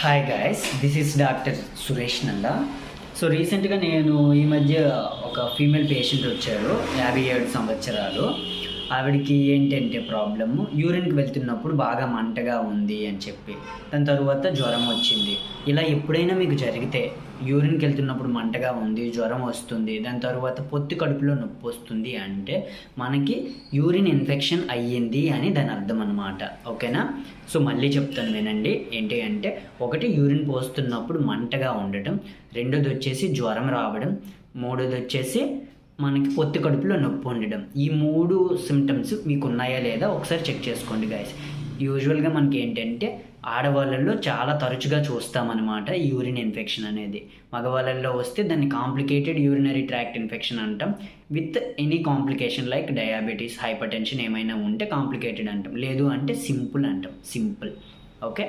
Hi guys, this is doctor Suresh Nanda. So రీసెంట్గా నేను ఈ మధ్య ఒక ఫీమేల్ పేషెంట్ వచ్చారు, 57 సంవత్సరాలు. ఆవిడకి ఏంటంటే ప్రాబ్లము, యూరిన్కి వెళ్తున్నప్పుడు బాగా మంటగా ఉంది అని చెప్పి, దాని తర్వాత జ్వరం వచ్చింది. ఇలా ఎప్పుడైనా మీకు జరిగితే యూరిన్కి వెళ్తున్నప్పుడు మంటగా ఉంది, జ్వరం వస్తుంది, దాని తర్వాత పొత్తి కడుపులో నొప్పి వస్తుంది అంటే మనకి యూరిన్ ఇన్ఫెక్షన్ అయ్యింది అని దాని అర్థం అన్నమాట. ఓకేనా? సో మళ్ళీ చెప్తాను వినండి. ఏంటి అంటే, ఒకటి యూరిన్ పోస్తున్నప్పుడు మంటగా ఉండటం, రెండోది వచ్చేసి జ్వరం రావడం, మూడోది వచ్చేసి మనకి పొత్తి కడుపులో నొప్పి ఉండడం. ఈ 3 సిమ్టమ్స్ మీకు ఉన్నాయా లేదా ఒకసారి చెక్ చేసుకోండి గైస్. యూజువల్గా మనకి ఏంటంటే ఆడవాళ్ళల్లో చాలా తరచుగా చూస్తామన్నమాట ఈ యూరిన్ ఇన్ఫెక్షన్ అనేది. మగవాళ్ళల్లో వస్తే దాన్ని కాంప్లికేటెడ్ యూరినరీ ట్రాక్ట్ ఇన్ఫెక్షన్ అంటాం. With any complication like diabetes, hyper tension ఏమైనా ఉంటే కాంప్లికేటెడ్ అంటాం. లేదు అంటే సింపుల్ అంటాం. సింపుల్. ఓకే.